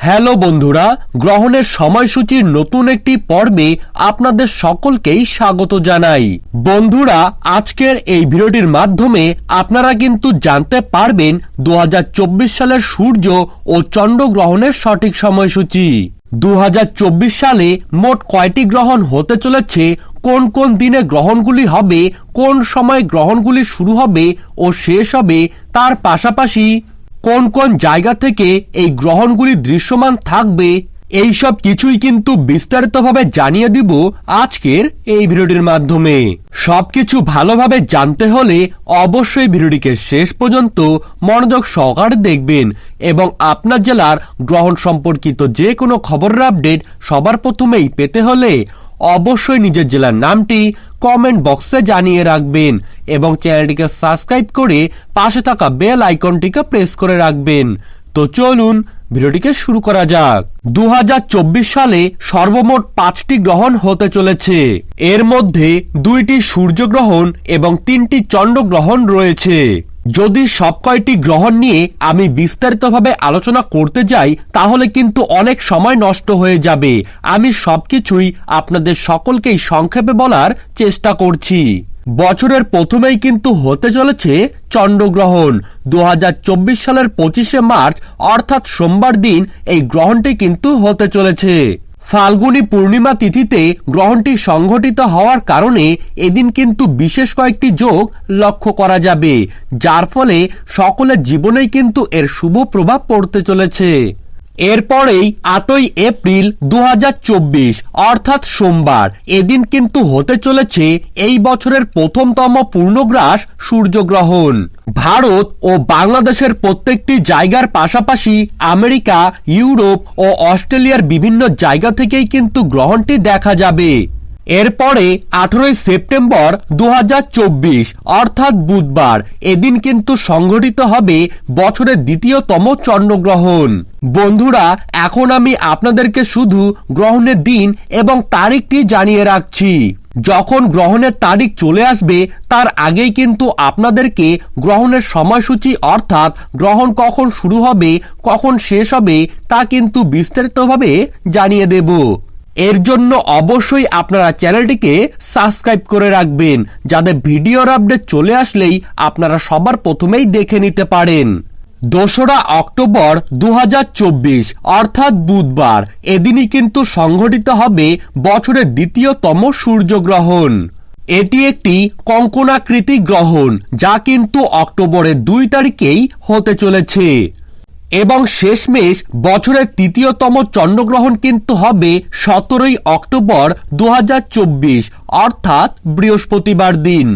Hello বন্ধুরা, গ্রহণের সময়সূচির নতুন একটি পর্বে আপনাদের সকলকেই স্বাগত জানাই। বন্ধুরা, আজকের এই ভিডিওটির মাধ্যমে আপনারা কিন্তু জানতে পারবেন 2024 সালের সূর্য ও চন্দ্র গ্রহণের সঠিক সময়সূচি। 2024 সালে মোট কয়টি গ্রহণ হতে চলেছে, কোন কোন দিনে গ্রহণগুলি হবে, কোন সময় গ্রহণগুলি শুরু হবে ও শেষ হবে, তার পাশাপাশি কোন কোন জায়গা থেকে এই গ্রহণগুলি দৃশ্যমান থাকবে, এই সব কিছুই কিন্তু বিস্তারিতভাবে জানিয়ে দিব আজকের এই ভিডিওটির মাধ্যমে। সবকিছু ভালোভাবে জানতে হলে অবশ্যই ভিডিওটিকে শেষ পর্যন্ত মনোযোগ সহকারে দেখবেন এবং আপনার জেলার গ্রহণ সম্পর্কিত যে কোনো খবরের আপডেট সবার প্রথমেই পেতে হলে অবশ্যই নিজের জেলার নামটি কমেন্ট বক্সে জানিয়ে রাখবেন এবং চ্যানেলটিকে সাবস্ক্রাইব করে পাশে থাকা বেল আইকনটিকে প্রেস করে রাখবেন। তো চলুন ভিডিওটিকে শুরু করা যাক। 2024 সালে সর্বমোট 5টি গ্রহণ হতে চলেছে। এর মধ্যে 2টি সূর্যগ্রহণ এবং 3টি চন্দ্রগ্রহণ রয়েছে। যদি সব কয়টি গ্রহণ নিয়ে আমি বিস্তারিতভাবে আলোচনা করতে যাই তাহলে কিন্তু অনেক সময় নষ্ট হয়ে যাবে। আমি সবকিছুই আপনাদের সকলকেই সংক্ষেপে বলার চেষ্টা করছি। বছরের প্রথমেই কিন্তু হতে চলেছে চন্দ্রগ্রহণ। 2024 সালের 25শে মার্চ অর্থাৎ সোমবার দিন এই গ্রহণটি কিন্তু হতে চলেছে। ফাল্গুনী পূর্ণিমা তিথিতে গ্রহণটি সংঘটিত হওয়ার কারণে এদিন কিন্তু বিশেষ কয়েকটি যোগ লক্ষ্য করা যাবে, যার ফলে সকলের জীবনেই কিন্তু এর শুভ প্রভাব পড়তে চলেছে। এরপরেই 8ই এপ্রিল 2024 অর্থাৎ সোমবার, এদিন কিন্তু হতে চলেছে এই বছরের প্রথমতম পূর্ণগ্রাস সূর্যগ্রহণ। ভারত ও বাংলাদেশের প্রত্যেকটি জায়গার পাশাপাশি আমেরিকা, ইউরোপ ও অস্ট্রেলিয়ার বিভিন্ন জায়গা থেকেই কিন্তু গ্রহণটি দেখা যাবে। এরপরে 18ই সেপ্টেম্বর 2024 অর্থাৎ বুধবার, এদিন কিন্তু সংঘটিত হবে বছরের দ্বিতীয়তম চন্দ্রগ্রহণ। বন্ধুরা, এখন আমি আপনাদেরকে শুধু গ্রহণের দিন এবং তারিখটি জানিয়ে রাখছি। যখন গ্রহণের তারিখ চলে আসবে তার আগেই কিন্তু আপনাদেরকে গ্রহণের সময়সূচি অর্থাৎ গ্রহণ কখন শুরু হবে কখন শেষ হবে তা কিন্তু বিস্তারিতভাবে জানিয়ে দেব। এর জন্য অবশ্যই আপনারা চ্যানেলটিকে সাবস্ক্রাইব করে রাখবেন, যাতে ভিডিওর আপডেট চলে আসলেই আপনারা সবার প্রথমেই দেখে নিতে পারেন। 2রা অক্টোবর 2024 অর্থাৎ বুধবার, এদিনই কিন্তু সংঘটিত হবে বছরের দ্বিতীয়তম সূর্যগ্রহণ। এটি একটি কঙ্কনাকৃতি গ্রহণ, যা কিন্তু অক্টোবরের 2 তারিখেই হতে চলেছে এবং শেষমেশ বছরের তৃতীয়তম চন্দ্রগ্রহণ কিন্তু হবে 17ই অক্টোবর 2024 অর্থাৎ বৃহস্পতিবার দিন।